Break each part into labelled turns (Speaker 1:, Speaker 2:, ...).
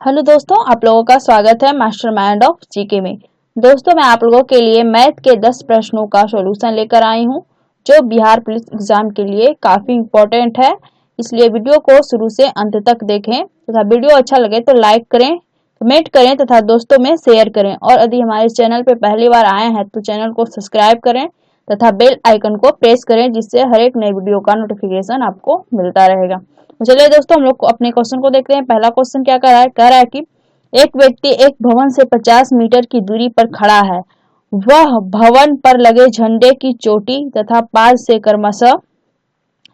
Speaker 1: Hello दोस्तों, आप लोगों का स्वागत है मास्टरमाइंड ऑफ जीके में। दोस्तों, मैं आप लोगों के लिए मैथ के 10 प्रश्नों का सॉल्यूशन लेकर आई हूं, जो बिहार पुलिस एग्जाम के लिए काफ़ी इम्पोर्टेंट है। इसलिए वीडियो को शुरू से अंत तक देखें तथा वीडियो अच्छा लगे तो लाइक करें, कमेंट करें तथा दोस्तों में शेयर करें। और यदि हमारे चैनल पर पहली बार आए हैं तो चैनल को सब्सक्राइब करें तथा बेल आइकन को प्रेस करें, जिससे हर एक नई वीडियो का नोटिफिकेशन आपको मिलता रहेगा। तो चलिए दोस्तों, हम लोग अपने क्वेश्चन को देखते हैं। पहला क्वेश्चन क्या कह रहा है कि एक व्यक्ति एक भवन से 50 मीटर की दूरी पर खड़ा है। वह भवन पर लगे झंडे की चोटी तथा पाद से क्रमशः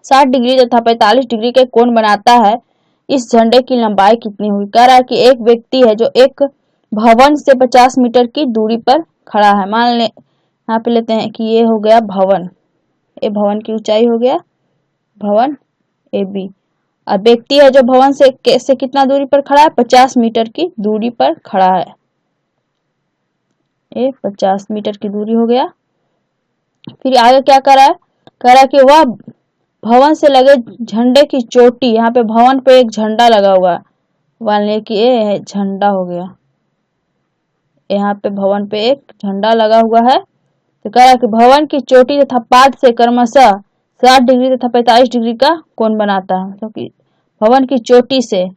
Speaker 1: 60 डिग्री तथा 45 डिग्री के कोण बनाता है। इस झंडे की लंबाई कितनी हुई? कह रहा है कि एक व्यक्ति है जो एक भवन से 50 मीटर की दूरी पर खड़ा है। मान ले यहाँ पे लेते हैं कि ये हो गया भवन, ये भवन की ऊंचाई हो गया भवन ए बी। अब व्यक्ति है जो भवन से कितना दूरी पर खड़ा है? 50 मीटर की दूरी पर खड़ा है। ये 50 मीटर की दूरी हो गया। फिर आगे क्या कर रहा है? कह रहा है कि वह भवन से लगे झंडे की चोटी, यहाँ पे भवन पे एक झंडा लगा हुआ है, मान लिया कि ये झंडा हो गया। यहाँ पे भवन पे एक झंडा लगा हुआ है। तो कह रहा है कि भवन की चोटी तथा पाद से क्रमशः 60 डिग्री तथा 45 डिग्री का कोण बनाता है। क्योंकि भवन की चोटी से,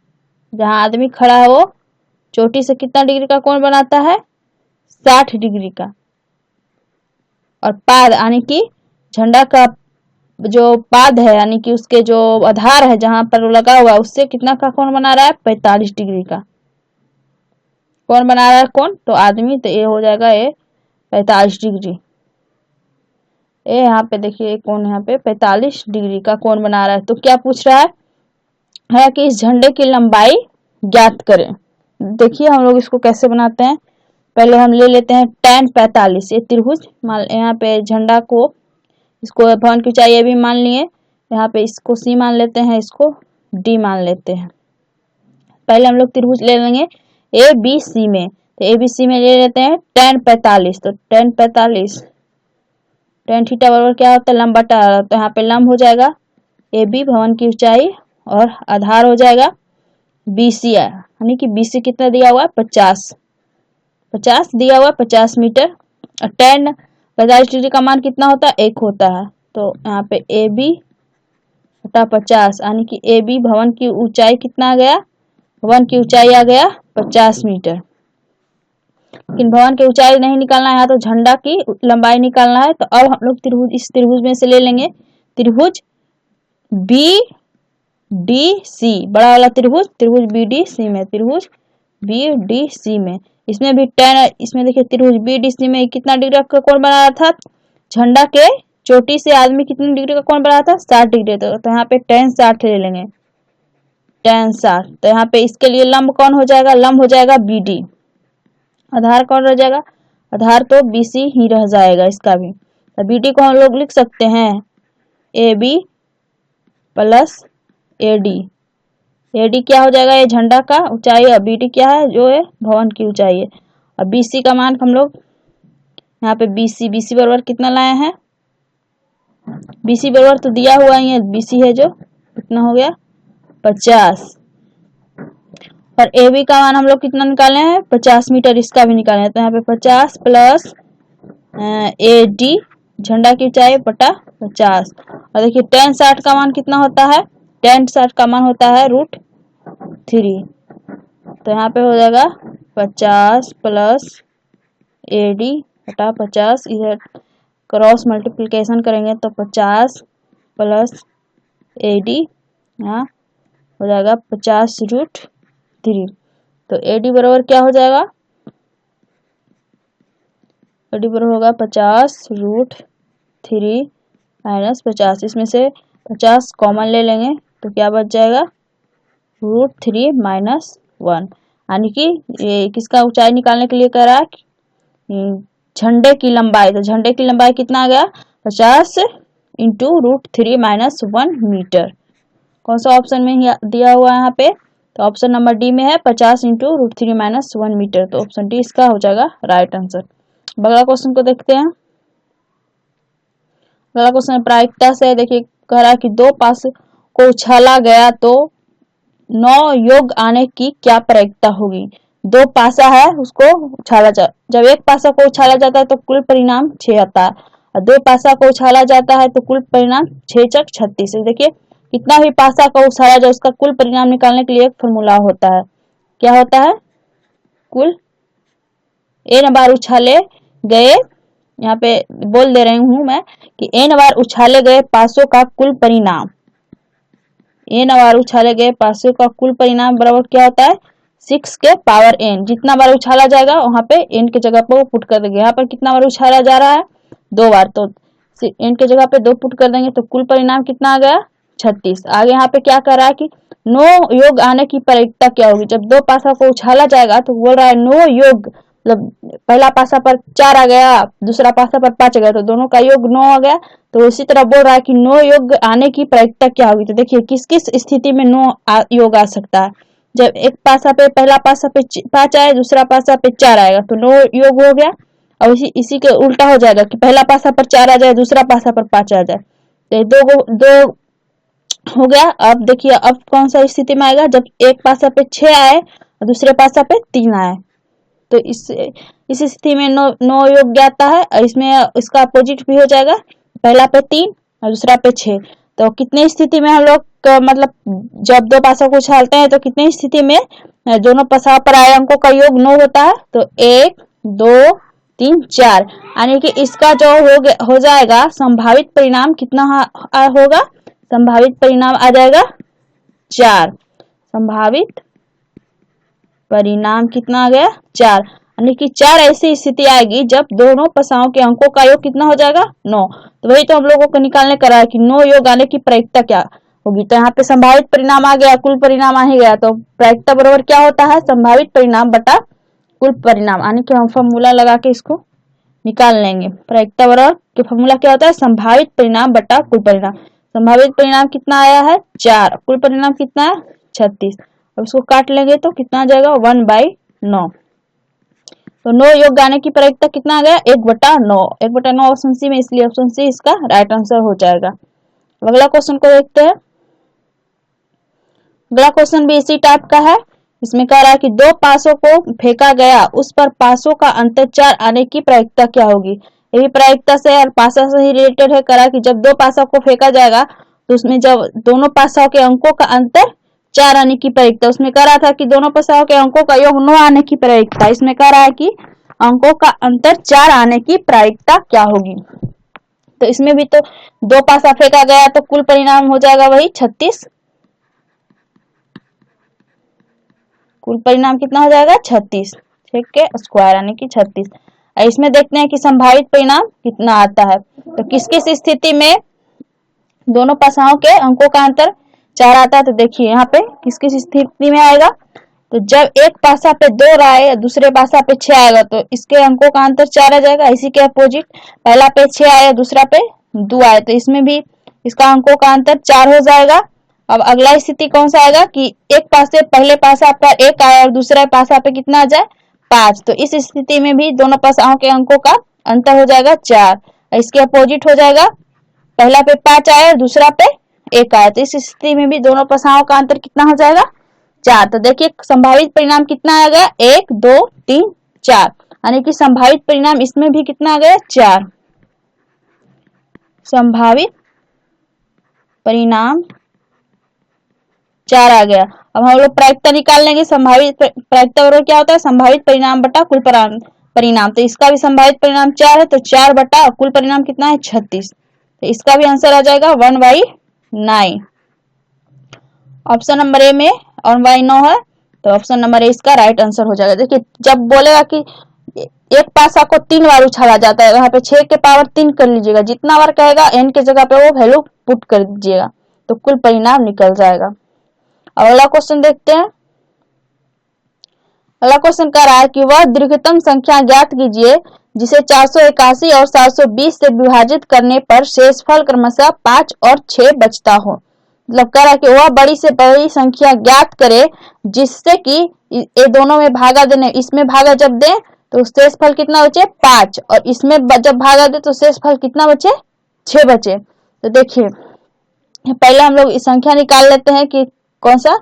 Speaker 1: जहां आदमी खड़ा है, वो चोटी से कितना डिग्री का कोण बनाता है? 60 डिग्री का। और पाद यानी कि झंडा का जो पाद है, यानी कि उसके जो आधार है जहां पर लगा हुआ है, उससे कितना का कोण बना रहा है? 45 डिग्री का कोण बना रहा है। कौन? तो आदमी। तो ये हो जाएगा ये 45 डिग्री। ये यहाँ पे देखिए कोण यहाँ पे 45 डिग्री का कोण बना रहा है। तो क्या पूछ रहा है कि इस झंडे की लंबाई ज्ञात करें। देखिए हम लोग इसको कैसे बनाते हैं। पहले हम ले लेते हैं tan 45, ये त्रिभुज। यहाँ पे झंडा को, इसको भवन की ऊंचाई भी मान लिए, यहाँ पे इसको C मान लेते हैं, इसको D मान लेते हैं। पहले हम लोग त्रिभुज ले लेंगे ABC में। तो ABC में ले लेते हैं tan 45। तो tan 45 tan थीटा बराबर क्या होता है? लंब बटा। तो यहाँ पे लंब हो जाएगा AB, भवन की ऊंचाई, और आधार हो जाएगा BC, यानी कि BC कितना दिया हुआ है? 50 दिया हुआ है, 50 मीटर। और tan 45 डिग्री का मान कितना होता है? 1 होता है। तो यहाँ पे AB बटा 50, यानी कि AB भवन की ऊंचाई कितना आ गया? भवन की ऊंचाई आ गया 50 मीटर। लेकिन भवन की ऊंचाई नहीं निकालना है, तो झंडा की लंबाई निकालना है। तो अब हम लोग इस त्रिभुज में से ले लेंगे त्रिभुज BDC, बड़ा वाला त्रिभुज BDC में, त्रिभुज BDC में। इसमें भी tan, इसमें देखिए त्रिभुज BDC में कितना डिग्री का कोण बना रहा था? झंडा के चोटी से आदमी कितनी डिग्री का कोण बना था? 60 डिग्री। तो यहाँ पे tan 60 ले लेंगे, tan 60। तो यहाँ पे इसके लिए लंब कौन हो जाएगा? लंब हो जाएगा BD। आधार कौन रह जाएगा? आधार तो BC ही रह जाएगा इसका भी। तो BD को हम लोग लिख सकते हैं AB प्लस AD। AD क्या हो जाएगा? ये झंडा का ऊंचाई, और BD क्या है? जो है भवन की ऊंचाई है। और BC का मान हम लोग यहाँ पे BC बराबर कितना लाए हैं? BC बराबर तो दिया हुआ ही है, BC है जो कितना हो गया? 50। और AB का मान हम लोग कितना निकाले हैं? 50 मीटर, इसका भी निकाले हैं। तो यहाँ पे 50 प्लस AD, झंडा की ऊंचाई, बटा 50। और देखिए tan 60 का मान कितना होता है? tan 60 का मान होता है √3। तो यहाँ पे हो जाएगा 50 प्लस AD बटा 50। इधर क्रॉस मल्टीप्लिकेशन करेंगे तो 50 प्लस AD, यहाँ हो जाएगा 50√3। तो AD बराबर क्या हो जाएगा? AD बराबर होगा 50√3 माइनस 50। इसमें से 50 कॉमन ले लेंगे तो क्या बच जाएगा? √3 माइनस 1। यानी कि ये किसका ऊंचाई निकालने के लिए कह रहा है? झंडे की लंबाई। तो झंडे की लंबाई कितना आ गया? 50 इंटू √3 माइनस 1 मीटर। कौन सा ऑप्शन में दिया हुआ है यहाँ पे? तो ऑप्शन नंबर D में है 50 इंटू √3 माइनस 1 मीटर। तो ऑप्शन D इसका हो जाएगा राइट आंसर। अगला क्वेश्चन को देखते हैं। क्वेश्चन प्रायिकता से देखिए, कह रहा है कि दो पास को उछाला गया तो 9 योग आने की क्या प्रायिकता होगी। दो पासा है उसको उछाला जा, जब एक पासा को उछाला जाता है तो कुल परिणाम 6 आता है, और दो पासा को उछाला जाता है तो कुल परिणाम 6 चक 36। देखिए कितना भी पासा को उछाला जाए उसका कुल परिणाम निकालने के लिए एक फॉर्मूला होता है। क्या होता है? कुल n बार उछाले गए, यहाँ पे बोल दे रही हूं मैं कि n बार उछाले गए पासों का कुल परिणाम, n बार उछाले गए पासों का कुल परिणाम बराबर क्या होता है? 6 के पावर n। जितना बार उछाला जाएगा वहां पे n की जगह पर वो पुट कर देंगे। यहाँ पर कितना बार उछाला जा रहा है? 2 बार, तो n की जगह पे 2 पुट कर देंगे तो कुल परिणाम कितना आ गया? 36। आगे यहाँ पे क्या कर रहा है कि 9 योग आने की प्रायिकता क्या होगी। जब दो पासा को उछाला जाएगा तो बोल रहा है 9 योग, मतलब पहला पासा पर 4 आ गया, दूसरा पासा पर 5 आ गया, तो दोनों का योग 9 आ गया। तो उसी तरह बोल रहा है कि 9 योग आने की प्रायिकता क्या होगी। तो देखिए किस किस स्थिति में 9 योग आ सकता है। जब एक पासा पे पहला पासा पे 5 आए, दूसरा पासा पे 4 आएगा तो 9 योग हो गया। और इसी के उल्टा हो जाएगा कि पहला पासा पर 4 आ जाए, दूसरा पासा पर 5 आ जाए, तो दो हो गया। अब देखिए अब कौन सा स्थिति में आएगा, जब एक पासा पे 6 आए और दूसरे पासा पे 3 आए, तो इस स्थिति में 9 योग ज्ञाता है। और इसमें इसका अपोजिट भी हो जाएगा, पहला पे 3 और दूसरा पे 6। तो कितने स्थिति में हम लोग मतलब जब दो पासा को उछालते हैं तो कितने स्थिति में दोनों पासा पर आए अंकों का योग 9 होता है। तो 1 2 3 4, यानी कि इसका जो हो जाएगा संभावित परिणाम कितना होगा? संभावित परिणाम आ जाएगा 4। संभावित परिणाम कितना आ गया? 4, यानी कि 4 ऐसी स्थिति आएगी जब दोनों पासाओं के अंकों का योग कितना हो जाएगा? 9। तो वही तो हम लोगों को निकालने करा है कि 9 योग आने की प्रायिकता क्या होगी। तो यहाँ पे संभावित परिणाम आ गया, कुल परिणाम आ ही गया, तो प्रायिकता बराबर क्या होता है? संभावित परिणाम बटा कुल परिणाम, यानी कि हम फॉर्मूला लगा के इसको निकाल लेंगे। प्रायिकता बराबर के फॉर्मूला क्या होता है? संभावित परिणाम बटा कुल परिणाम। संभावित परिणाम कितना आया है? 4, कुल परिणाम कितना है? 36। अब इसको काट लेंगे तो कितना आ जाएगा? 1/9। तो 9 योग आने की प्रायिकता कितना आ गया? 1/9। 1/9 ऑप्शन सी में, इसलिए ऑप्शन सी इसका राइट आंसर हो जाएगा। अगला क्वेश्चन को देखते हैं। अगला क्वेश्चन भी इसी टाइप का है। इसमें कह रहा है कि दो पासों को फेंका गया, उस पर पासों का अंतर 4 आने की प्रायिकता क्या होगी। ये भी प्रायिकता से और पासा से ही रिलेटेड है। कह रहा है कि जब दो पासा को फेंका जाएगा तो उसमें जब दोनों पासाओं के अंकों का अंतर 4 आने की प्रायिकता, उसमें कह रहा था कि दोनों पासाओं के अंकों का योग 9 आने की प्रायिकता, इसमें कह रहा है कि अंकों का अंतर 4 आने की प्रायिकता क्या होगी। तो इसमें भी तो दो पासा फेंका गया तो कुल परिणाम हो जाएगा वही 36। कुल परिणाम कितना हो जाएगा? 36, 6 के स्क्वायर यानी कि 36। इसमें देखते हैं कि संभावित परिणाम कितना आता है। तो किस किस स्थिति में दोनों पासाओं के अंकों का अंतर 4 आता है। तो देखिए यहाँ पे किस किस स्थिति में आएगा। तो जब एक पासा पे 2 आए, दूसरे पासा पे 6 आएगा तो इसके अंकों का अंतर 4 आ जाएगा। इसी के अपोजिट पहला पे 6 आया, दूसरा पे 2 आए, तो इसमें भी इसका अंकों का अंतर 4 हो जाएगा। अब अगला स्थिति कौन सा आएगा कि एक पासे पहले पासा पर 1 आया और दूसरा पासा पे कितना आ जाए? 5। तो इस स्थिति में भी दोनों पासाओं के अंकों का अंतर हो जाएगा 4। इसके अपोजिट हो जाएगा, पहला पे 5 आया और दूसरा पे 1 आया, तो इस स्थिति में भी दोनों पासाओं का अंतर कितना हो जाएगा? 4। तो देखिए संभावित परिणाम कितना आ गया? 1 2 3 4, यानी कि संभावित परिणाम इसमें भी कितना आ गया? 4। संभावित परिणाम 4 आ गया। अब हम लोग प्रायिकता निकाल लेंगे। संभावित प्रायिकता बराबर क्या होता है? संभावित परिणाम बटा कुल परिणाम। तो इसका भी संभावित परिणाम 4 है, तो 4 बटा कुल परिणाम कितना है? 36। तो इसका भी आंसर आ जाएगा 1/9। ऑप्शन नंबर ए में 1/9 है, तो ऑप्शन नंबर ए इसका राइट आंसर हो जाएगा। देखिए जब बोलेगा कि एक पासा को 3 बार उछाला जाता है, वहां पे 6 के पावर 3 कर लीजिएगा, जितना बार कहेगा n के जगह पे वो वैल्यू पुट कर दीजिएगा तो कुल परिणाम निकल जाएगा। अब अगला क्वेश्चन देखते हैं। अगला क्वेश्चन कह रहा है कि वह दीर्घतम संख्या ज्ञात कीजिए जिसे 481 और 720 से विभाजित करने पर शेषफल क्रमशः 5 और 6 बचता हो। मतलब कह रहा है कि वह बड़ी से बड़ी संख्या ज्ञात करे जिससे कि ये दोनों में भागा देने, इसमें भागा जब दें तो शेषफल कितना बचे? 5, और इसमें जब भागा दे तो शेषफल कितना बचे? 6 बचे। तो देखिए पहले हम लोग इस संख्या निकाल लेते हैं कि कौन सा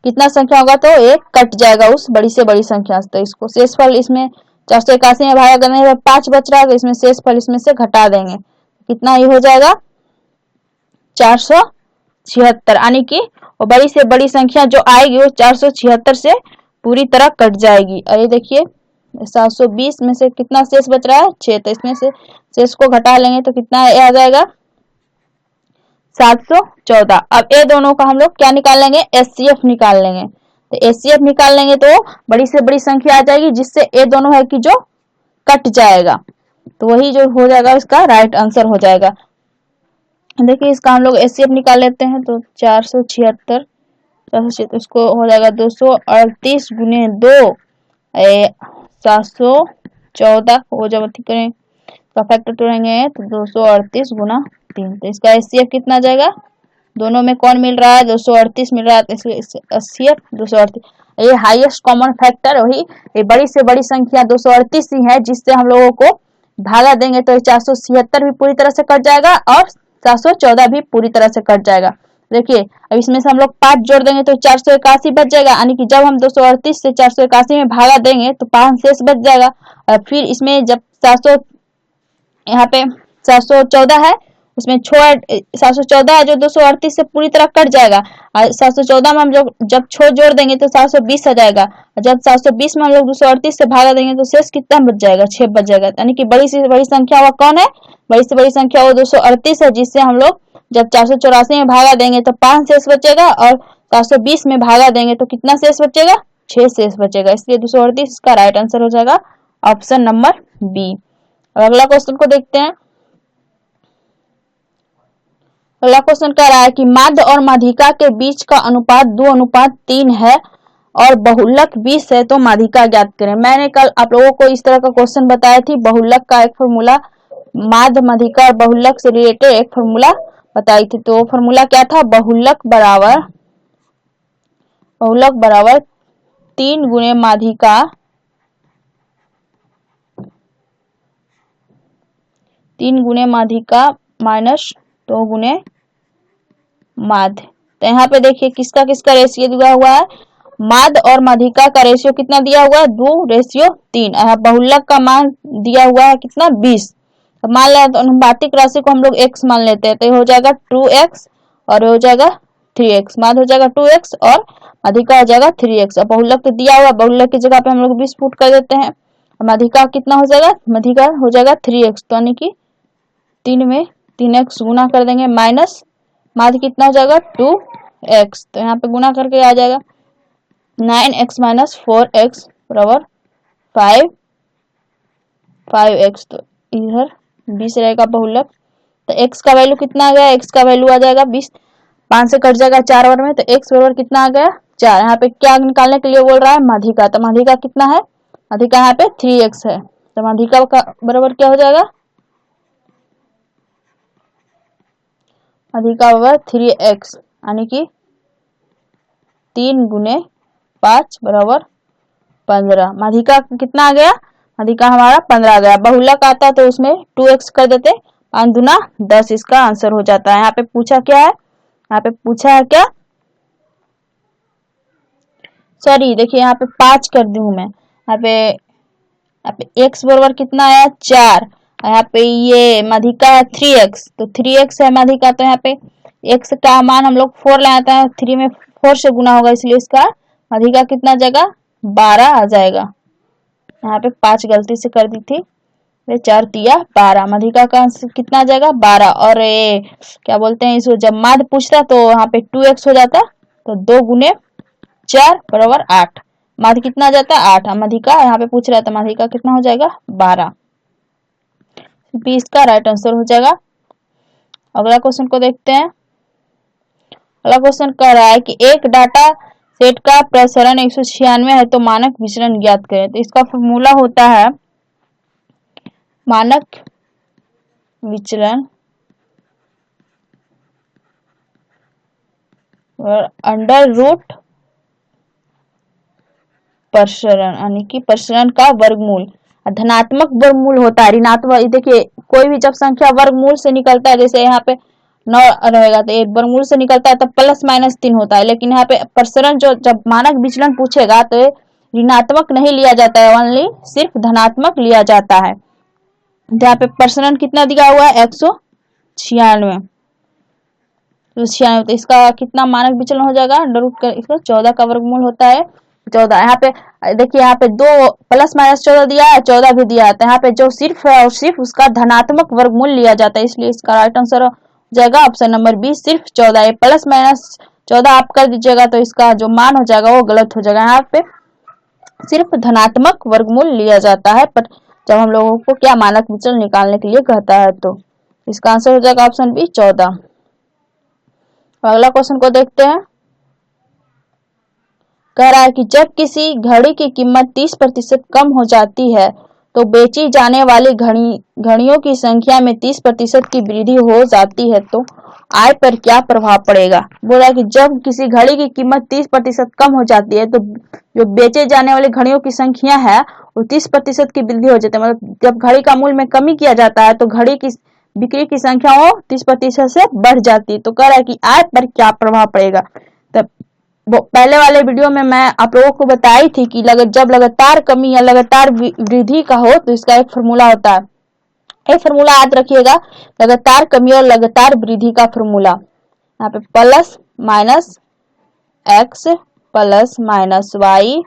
Speaker 1: कितना संख्या होगा तो ये कट जाएगा उस बड़ी से बड़ी संख्या से। तो इसको शेषफल इसमें 481 में भागा करने में 5 बच रहा है तो इसमें शेषफल इसमें से घटा देंगे, कितना ये हो जाएगा 476, यानी कि वो बड़ी से बड़ी संख्या जो आएगी वो 476 से पूरी तरह कट जाएगी। और ये देखिए 720 में से कितना शेष बच रहा है 6, तो इसमें से शेष को घटा लेंगे तो कितना आ जाएगा 714। अब ये दोनों का हम लोग क्या निकाल लेंगे, एचसीएफ निकाल लेंगे। तो एचसीएफ निकाल लेंगे तो बड़ी से बड़ी संख्या आ जाएगी जिससे ये दोनों है कि जो कट जाएगा, तो वही जो हो जाएगा इसका राइट आंसर हो जाएगा। देखिए इसका हम लोग एचसीएफ निकाल लेते हैं तो 476 इसको हो जाएगा 238 गुने 2 714 को जब ठीक करें तो फैक्टर तोड़ेंगे तो 238 गुना 3, तो इसका एचसीएफ कितना जाएगा, दोनों में कौन मिल रहा है 238 मिल रहा है, तो एचसीएफ 238। ये हाईएस्ट कॉमन फैक्टर वही ये बड़ी से बड़ी संख्या 238 ही है जिससे हम लोगों को भागा देंगे तो 476 भी पूरी तरह से कट जाएगा और 714 भी पूरी तरह से कट जाएगा। देखिए अब इसमें से हम लोग 5 जोड़ देंगे तो 481 बच जाएगा, यानी कि जब हम 238 से 481 में भागा देंगे तो 5 शेष बच जाएगा। और फिर इसमें जब 700 यहाँ पे 714 है उसमें छोड़ 714 है जो 238 से पूरी तरह कट जाएगा, और 714 में हम लोग जब छोड़ जोड़ देंगे तो 720 आ जाएगा, और जब 720 में हम लोग 238 से भागा देंगे तो शेष कितना बच जाएगा 6 बच जाएगा, यानी कि बड़ी से बड़ी संख्या वो कौन है, बड़ी से बड़ी संख्या वो 238 है जिससे हम लोग जब 484 में भागा देंगे तो 5 शेष बचेगा और 720 में भागा देंगे तो कितना शेष बचेगा 6 शेष बचेगा, इसलिए 238 इसका राइट आंसर हो जाएगा ऑप्शन नंबर बी। अगला क्वेश्चन को देखते हैं। अगला क्वेश्चन कह रहा है कि माध्य और माध्यिका के बीच का अनुपात 2:3 है और बहुलक 20 है तो माध्यिका ज्ञात करें। मैंने कल आप लोगों को इस तरह का क्वेश्चन बताया थी, बहुलक का एक फॉर्मूला, माध्य माध्यिका और बहुलक से रिलेटेड एक फॉर्मूला बताई थी। तो फॉर्मूला क्या था, बहुलक बराबर 3 गुणे माध्यिका 3 गुणे माध्यिका माइनस 2 गुणे माध्य। तो यहाँ पे देखिए किसका किसका रेशियो दिया हुआ है, माध्य और माध्यिका का रेशियो कितना दिया हुआ है 2:3। बहुलक का मान दिया हुआ है कितना 20। तो मान लें तो अनुपातिक राशि को हम लोग x मान लेते हैं, तो ये हो जाएगा 2x और ये हो जाएगा 3x, माध्य हो जाएगा 2x और माध्यिका हो जाएगा 3x। अब बहुलक तो दिया हुआ, बहुलक की जगह पे हम लोग 20 पुट कर देते हैं, माध्यिका कितना हो जाएगा, माध्यिका हो जाएगा 3x, तो यानी कि 3 में 3x गुना कर देंगे माइनस माध्य कितना हो जाएगा 2x, तो यहाँ पे गुना करके आ जाएगा 9x माइनस 4x बराबर 5x, तो इधर 20 रहेगा बहुलक। तो x का वैल्यू कितना आ गया, x का वैल्यू आ जाएगा 20, 5 से कट जाएगा 4 बार में, तो x बराबर कितना आ गया 4। यहाँ पे क्या निकालने के लिए बोल रहा है माध्यिका, तो माध्यिका कितना है, माध्यिका यहाँ पे 3x है, तो माध्यिका का बराबर क्या हो जाएगा, माध्यिका बराबर 3x, यानी कि 3 गुने 5 बराबर 15। माध्यिका कितना आ गया, माध्यिका हमारा 15 आ गया। बहुलक आता तो उसमें 2x कर देते, 5 दूना 10 इसका आंसर हो जाता है। यहाँ पे पूछा क्या है, यहाँ पे पूछा है क्या, सॉरी देखिए यहाँ पे 5 कर दी हूं मैं, यहाँ पे x बराबर कितना आया 4, यहाँ पे ये माध्यिका है 3x, तो 3x है माध्यिका, तो यहाँ पे x का मान हम लोग 4 ले आते हैं, 3 में 4 से गुना होगा इसलिए इसका माध्यिका कितना जाएगा 12 आ जाएगा। यहाँ पे 5 गलती से कर दी थी, 4 तिया 12, माध्यिका का आंसर कितना आ जाएगा 12। और ये क्या बोलते हैं इसको, जब माध्य पूछता तो यहाँ पे 2x हो जाता, तो 2 गुने 4 बराबर 8, माध्य कितना आ जाता है 8, माध्यिका यहाँ पे पूछ रहा था माध्यिका कितना हो जाएगा 12, बी इसका राइट आंसर हो जाएगा। अगला क्वेश्चन को देखते हैं। अगला क्वेश्चन कह रहा है कि एक डाटा सेट का प्रसरण 196 है तो मानक विचलन ज्ञात करें। तो इसका फॉर्मूला होता है मानक विचलन और अंडर रूट प्रसरण, यानी कि प्रसरण का वर्गमूल। धनात्मक वर्गमूल होता है, ऋणात्मक, देखिए कोई भी जब संख्या वर्गमूल से निकलता है, जैसे यहाँ पे 9 रहेगा तो ये वर्गमूल से निकलता है तो +-3 होता है। लेकिन यहाँ पे प्रसरण जो जब मानक विचलन पूछेगा तो ऋणात्मक नहीं लिया जाता है, ओनली सिर्फ धनात्मक लिया जाता है। यहाँ पे प्रसरण कितना दिया हुआ है 196, तो 96, तो इसका कितना मानक विचलन हो जाएगा √ का इसका 14 का वर्गमूल होता है 14। यहाँ पे देखिए यहाँ पे 2 +-14 दिया है, 14 भी दिया है, तो यहाँ पे जो सिर्फ है और सिर्फ उसका धनात्मक वर्गमूल लिया जाता है, इसलिए इसका राइट आंसर हो जाएगा ऑप्शन नंबर बी सिर्फ 14। ये +-14 आप कर दीजिएगा तो इसका जो मान हो जाएगा वो गलत हो जाएगा। यहाँ पे सिर्फ धनात्मक वर्गमूल लिया जाता है पर जब हम लोगों को क्या मानक विचलन निकालने के लिए कहता है, तो इसका आंसर हो जाएगा ऑप्शन बी 14। अगला क्वेश्चन को देखते हैं। कह रहा है कि जब किसी घड़ी की कीमत 30% कम हो जाती है तो बेची जाने वाली घड़ियों की संख्या में 30% की वृद्धि हो जाती है, तो आय पर क्या प्रभाव पड़ेगा। बोला कि जब किसी घड़ी की कीमत 30% कम हो जाती है तो जो बेचे जाने वाली घड़ियों की संख्या है वो 30% की वृद्धि हो जाती है। मतलब जब घड़ी का मूल्य में कमी किया जाता है तो घड़ी की बिक्री की संख्या वो 30% से बढ़ जाती है। तो कह रहा है कि आय पर क्या प्रभाव पड़ेगा। तब पहले वाले वीडियो में मैं आप लोगों को बताई थी कि जब लगातार कमी या लगातार वृद्धि का हो तो इसका एक फॉर्मूला होता है। ये फॉर्मूला याद रखिएगा, लगातार कमी और लगातार वृद्धि का फॉर्मूला। यहाँ पे +-x +-y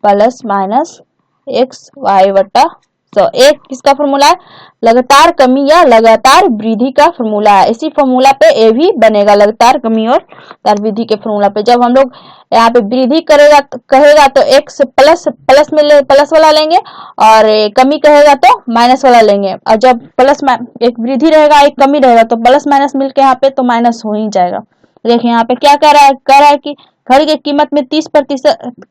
Speaker 1: +-xy बटा 100। एक किसका फॉर्मूला है, लगातार कमी या लगातार वृद्धि का फॉर्मूला है। इसी फॉर्मूला पे ए भी बनेगा, लगातार कमी और लगातार वृद्धि के फॉर्मूला पे। जब हम लोग यहाँ पे वृद्धि कहेगा तो x प्लस में प्लस वाला लेंगे और कमी कहेगा तो माइनस वाला लेंगे, और जब एक वृद्धि रहेगा एक कमी रहेगा तो प्लस माइनस मिलके यहाँ पे तो माइनस हो ही जाएगा। देखिए यहाँ पे क्या कह रहा है कि घड़ी की कीमत में 30%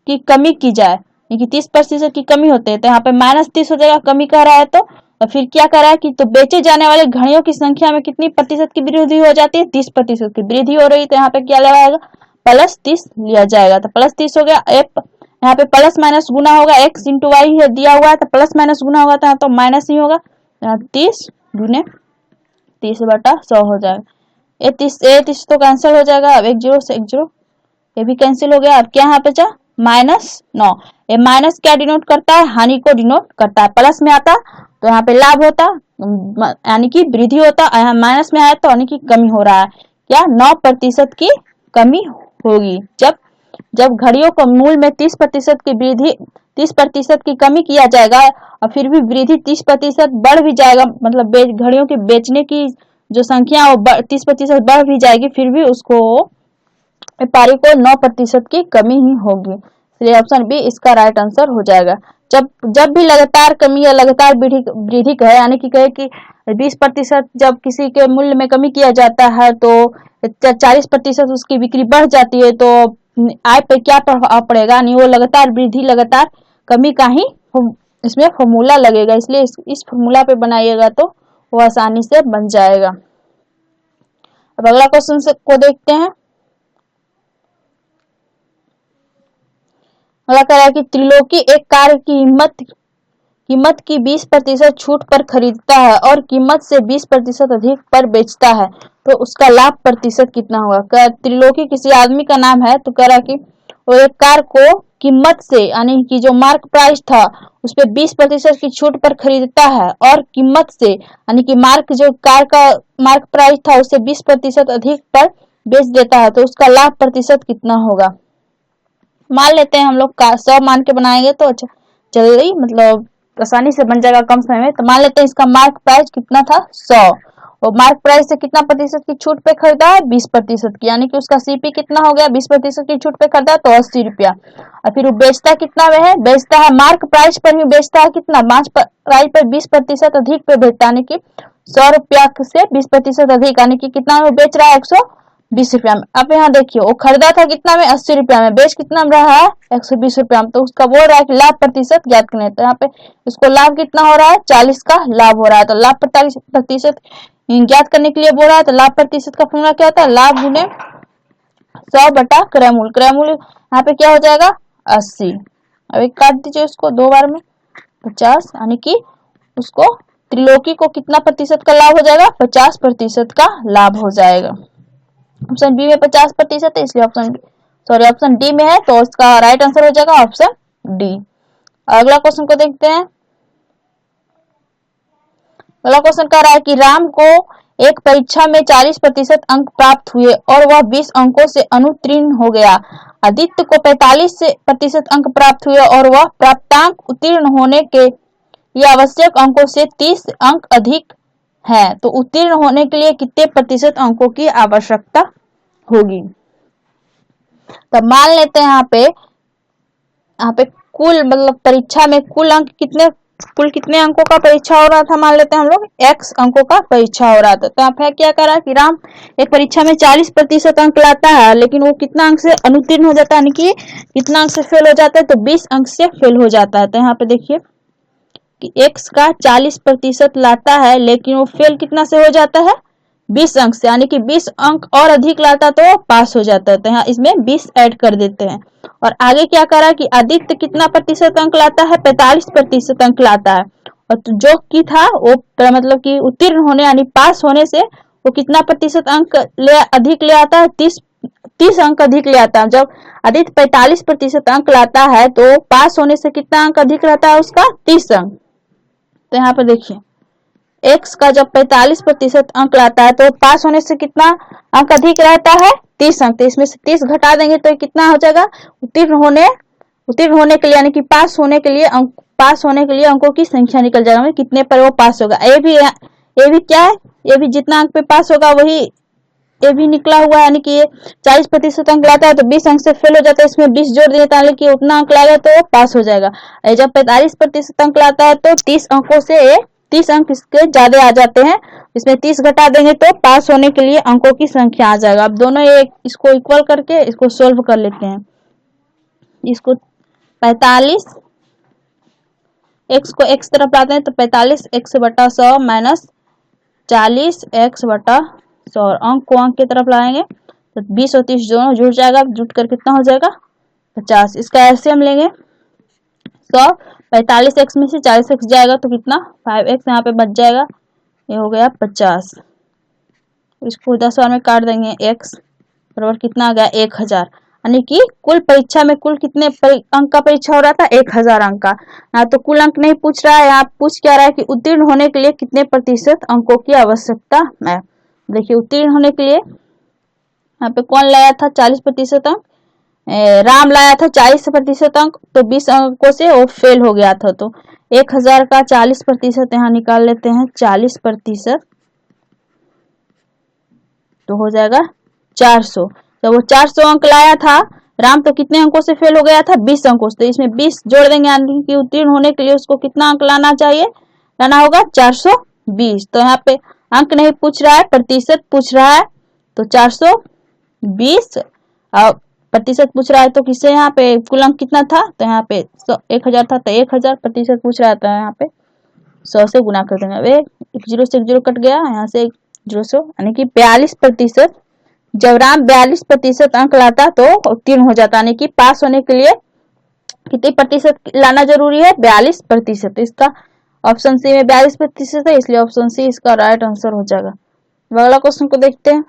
Speaker 1: की कमी की जाए, कि 30% की कमी होते है तो यहाँ पे -30 हो जाएगा, कमी कह रहा है तो। और फिर क्या कह रहा है कि तो बेचे जाने वाले घड़ियों की संख्या में कितनी प्रतिशत की वृद्धि हो जाती है, 30% की वृद्धि हो रही है, तो यहाँ पे क्या लगाएगा +30 लिया जाएगा। तो +30 हो गया। यहाँ पे प्लस माइनस गुना होगा, x × y है दिया हुआ है तो प्लस माइनस गुना होगा तो यहाँ तो माइनस ही होगा। 30 × 30/100 हो जाएगा। ये 30 तो कैंसिल हो जाएगा। अब 1 0 से 1 0 ये भी कैंसिल हो गया। अब क्या यहाँ पे जा -9। ये माइनस क्या डिनोट करता है, हानि को डिनोट करता है। प्लस में आता तो यहाँ पे लाभ होता यानी कि वृद्धि होता, यहाँ माइनस में आया तो यानी कि कमी हो रहा है। क्या 9% की कमी होगी। जब घड़ियों को मूल्य में 30% की वृद्धि 30% की कमी किया जाएगा और फिर भी वृद्धि 30% बढ़ भी जाएगा, मतलब घड़ियों के बेचने की जो संख्या वो 30% बढ़ भी जाएगी, फिर भी उसको व्यापारी को 9% की कमी ही होगी। इसलिए ऑप्शन बी इसका राइट आंसर हो जाएगा। जब भी लगातार कमी या लगातार वृद्धि कहे, यानी कि कहे कि 20% जब किसी के मूल्य में कमी किया जाता है तो 40% उसकी बिक्री बढ़ जाती है, तो आय पे क्या प्रभाव पड़ेगा, नहीं वो लगातार वृद्धि लगातार कमी का ही इसमें फॉर्मूला लगेगा। इसलिए इस फॉर्मूला पे बनाइएगा तो वो आसानी से बन जाएगा। अब अगला क्वेश्चन को देखते हैं। अगला कह रहा है कि त्रिलोकी एक कार की कीमत की 20% छूट पर खरीदता है और कीमत से 20% अधिक पर बेचता है, तो उसका लाभ प्रतिशत कितना होगा। त्रिलोकी किसी आदमी का नाम है, तो कह रहा है कि वो एक कार को कीमत से यानी कि जो मार्क प्राइस था उस पर 20% की छूट पर खरीदता है और कीमत से यानी कि जो कार का मार्क प्राइस था उससे 20% अधिक पर बेच देता है, तो उसका लाभ प्रतिशत कितना होगा। मान लेते हैं हम लोग 100 मान के बनाएंगे तो अच्छा जल्दी मतलब आसानी से बन जाएगा कम समय में। तो मान लेते हैं इसका मार्क प्राइस कितना था 100 और मार्क प्राइस से कितना प्रतिशत की छूट पे खरीदा है 20% की, यानी कि उसका सीपी कितना हो गया 20% की छूट पे खरीदा तो 80 रुपया। और फिर वो बेचता कितना में है, बेचता है मार्क प्राइस पर ही बेचता है कितना, मार्क प्राइस पर 20% अधिक पे बेचता है, यानी कि 100 रुपया से 20% अधिक, यानी कि कितना में बेच रहा है 120 रुपया में। अब यहाँ देखिए वो खरीदा था कितना में 80 रुपया में, बेच कितना में रहा है 120 रुपया में, तो उसका बोल रहा है कि लाभ प्रतिशत ज्ञात करें। तो यहाँ पे इसको लाभ कितना हो रहा है 40 का लाभ हो रहा है, तो लाभ 40% ज्ञात करने के लिए बोल रहा है। तो लाभ प्रतिशत का फॉर्मूला क्या होता है, लाभ गुने 100 बटा क्रयमूल्य। क्रयमूल्य यहाँ पे क्या हो जाएगा 80। अब एक काट दीजिए उसको 2 बार में 50, यानी कि उसको त्रिलोकी को कितना प्रतिशत का लाभ हो जाएगा? 50% का लाभ हो जाएगा। ऑप्शन बी में 50% है, इसलिए ऑप्शन डी में है, तो इसका राइट आंसर हो जाएगा ऑप्शन डी। अगला क्वेश्चन को देखते हैं। अगला क्वेश्चन कह रहा है कि राम को एक परीक्षा में 40% अंक प्राप्त हुए और वह 20 अंकों से अनुत्तीर्ण हो गया। आदित्य को 45% अंक प्राप्त हुए और वह प्राप्तांक उत्तीर्ण होने के लिए आवश्यक अंकों से 30 अंक अधिक है। तो उत्तीर्ण होने के लिए कितने प्रतिशत अंकों की आवश्यकता होगी? तो मान लेते हैं यहाँ पे कुल मतलब परीक्षा में कुल कितने अंकों का परीक्षा हो रहा था? मान लेते हैं हम लोग x अंकों का परीक्षा हो रहा था। तो यहाँ पे क्या करा कि राम एक परीक्षा में 40% अंक लाता है, लेकिन वो कितना अंक से अनुत्तीर्ण हो जाता है, यानी कि कितना अंक से फेल हो जाता है? तो 20 अंक से फेल हो जाता है। तो यहाँ पे देखिए कि x का 40% लाता है, लेकिन वो फेल कितना से हो जाता है? 20 अंक से, यानी कि 20 अंक और अधिक लाता तो पास हो जाता है। तो यहाँ इसमें 20 ऐड कर देते हैं। और आगे क्या करा कि आदित्य कितना प्रतिशत अंक लाता है? 45% अंक लाता है। और जो की था वो मतलब कि उत्तीर्ण होने यानी पास होने से वो कितना प्रतिशत अंक अधिक ले आता है? 30 अंक अधिक ले आता है। जब आदित्य 45% अंक लाता है तो पास होने से कितना अंक अधिक रहता है उसका? 30 अंक। तो यहाँ पे देखिए x का जब 45% अंक लाता है तो पास होने से कितना अंक अधिक रहता है? 30 अंक। तो इसमें से 30 घटा देंगे तो कितना हो जाएगा? उत्तीर्ण होने के लिए यानी कि पास होने के लिए अंकों की संख्या निकल जाएगा, कितने पर वो पास होगा। ये भी क्या है? ये भी जितना अंक पे पास होगा वही ये भी निकला हुआ है, यानी कि ये 40% अंक लाता है तो 20 अंक से फेल हो जाता है। इसमें 20 जोड़ दिए ताकि कि उतना अंक लाएगा तो पास हो जाएगा। जब 45% अंक लाता है तो 30 अंकों से 30 अंक इसके ज्यादा आ जाते हैं। इसमें 30 घटा देंगे तो पास होने के लिए अंकों की संख्या आ जाएगा। अब दोनों इसको इक्वल करके इसको सोल्व कर लेते हैं। इसको 45 x को x तरफ लाते हैं तो 45x/100 माइनस 40x/100 और अंक को अंक की तरफ लाएंगे तो 20 और 30 दोनों जुड़ जाएगा। जुट कर कितना हो जाएगा? 50। इसका एलसीएम लेंगे 100, 45x में से 40x जाएगा तो कितना? 5x यहाँ पे बच जाएगा, ये हो गया 50। इसको 10 बार में काट देंगे, x बराबर कितना आ गया? 1000। यानी कि कुल परीक्षा में कुल कितने अंक का परीक्षा हो रहा था? 1000 अंक का। यहाँ तो कुल अंक नहीं पूछ रहा है, यहाँ पूछ क्या रहा है कि उत्तीर्ण होने के लिए कितने प्रतिशत अंकों की आवश्यकता है। देखिए उत्तीर्ण होने के लिए यहाँ पे कौन लाया था 40% अंक? राम लाया था 40% अंक, तो 20 अंकों से वो फेल हो गया था। तो 1000 का 40% यहाँ निकाल लेते हैं, 40% तो हो जाएगा 400। जब वो 400 अंक लाया था राम तो कितने अंकों से फेल हो गया था? 20 अंकों से। तो इसमें 20 जोड़ देंगे, यानी कि उत्तीर्ण होने के लिए उसको कितना अंक लाना चाहिए? लाना होगा 420। तो यहाँ पे अंक नहीं पूछ रहा है, प्रतिशत पूछ रहा है। तो 420 और प्रतिशत पूछ रहा है तो किससे यहाँ पे कुल अंक कितना था? तो यहाँ पे 1000 था तो 1000 प्रतिशत पूछ रहा था, यहाँ पे 100 से गुना कर देंगे। अब एक जीरो से एक जीरो कट गया, यहाँ से एक जीरो से, यानी कि 42%। जब राम 42% अंक लाता तो उत्तीर्ण हो जाता, यानी कि पास होने के लिए कितने प्रतिशत लाना जरूरी है? 42%। इसका ऑप्शन सी में 42% है, इसलिए ऑप्शन सी इसका राइट आंसर हो जाएगा। अगला क्वेश्चन को देखते हैं।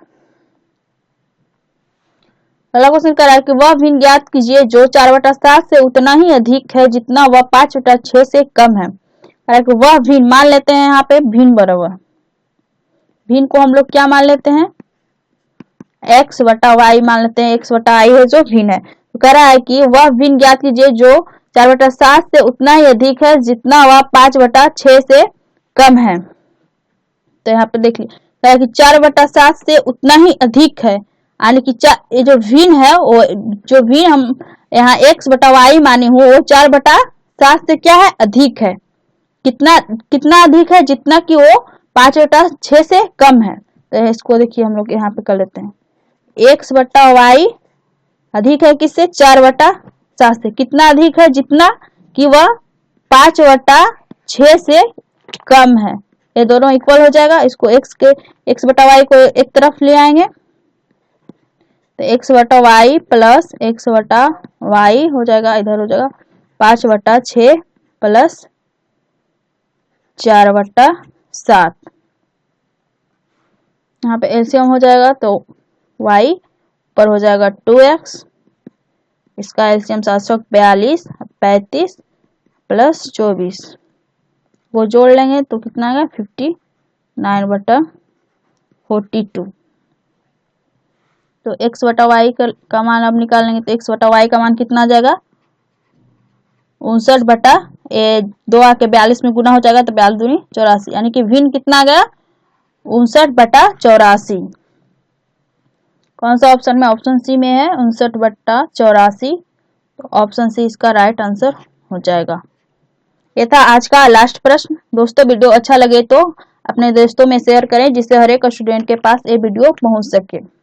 Speaker 1: अगला क्वेश्चन कह रहा है कि वह भिन्न ज्ञात कीजिए जो 4/7 से उतना ही अधिक है जितना वह 5/6 से कम है। कह रहा है कि वह भिन्न, मान लेते हैं यहाँ पे भिन्न बराबर, भिन्न को हम लोग क्या मान लेते हैं? x/y मान लेते हैं, x/i है जो भिन्न है। तो कह रहा है कि वह भिन्न ज्ञात कीजिए जो 4/7 से उतना ही अधिक है जितना वह 5/6 से कम है। तो यहाँ पे देख लीजिए, कह रहा है कि 4/7 से उतना ही अधिक है, यानी कि ये जो भिन्न है वो जो भिन्न हम यहाँ x/y माने हो वो 4/7 से क्या है? अधिक है। कितना अधिक है? जितना कि वो 5/6 से कम है। तो इसको देखिए हम लोग यहाँ पे कर लेते हैं, x/y अधिक है किससे? 4/7 से। कितना अधिक है? जितना कि वह 5/6 से कम है। ये दोनों इक्वल हो जाएगा। इसको x/y को एक तरफ ले आएंगे तो x/y प्लस x/y हो जाएगा, इधर हो जाएगा 5/6 प्लस 4/7। यहाँ पे एलसीएम हो जाएगा तो y पर हो जाएगा 2x, इसका एलसीएम 742, 35 प्लस 24, वो जोड़ लेंगे तो कितना आएगा 59/42। तो x/y का मान अब निकालेंगे तो x/y का मान कितना आ जाएगा 59/2 आके 42 में गुना हो जाएगा तो 42 दूनी 84, यानी कि भिन्न कितना आ गया 59/84। कौन सा ऑप्शन में? ऑप्शन सी में है 59/84। तो ऑप्शन सी इसका राइट आंसर हो जाएगा। ये था आज का लास्ट प्रश्न। दोस्तों वीडियो अच्छा लगे तो अपने दोस्तों में शेयर करें जिससे हर एक स्टूडेंट के पास ये वीडियो पहुंच सके।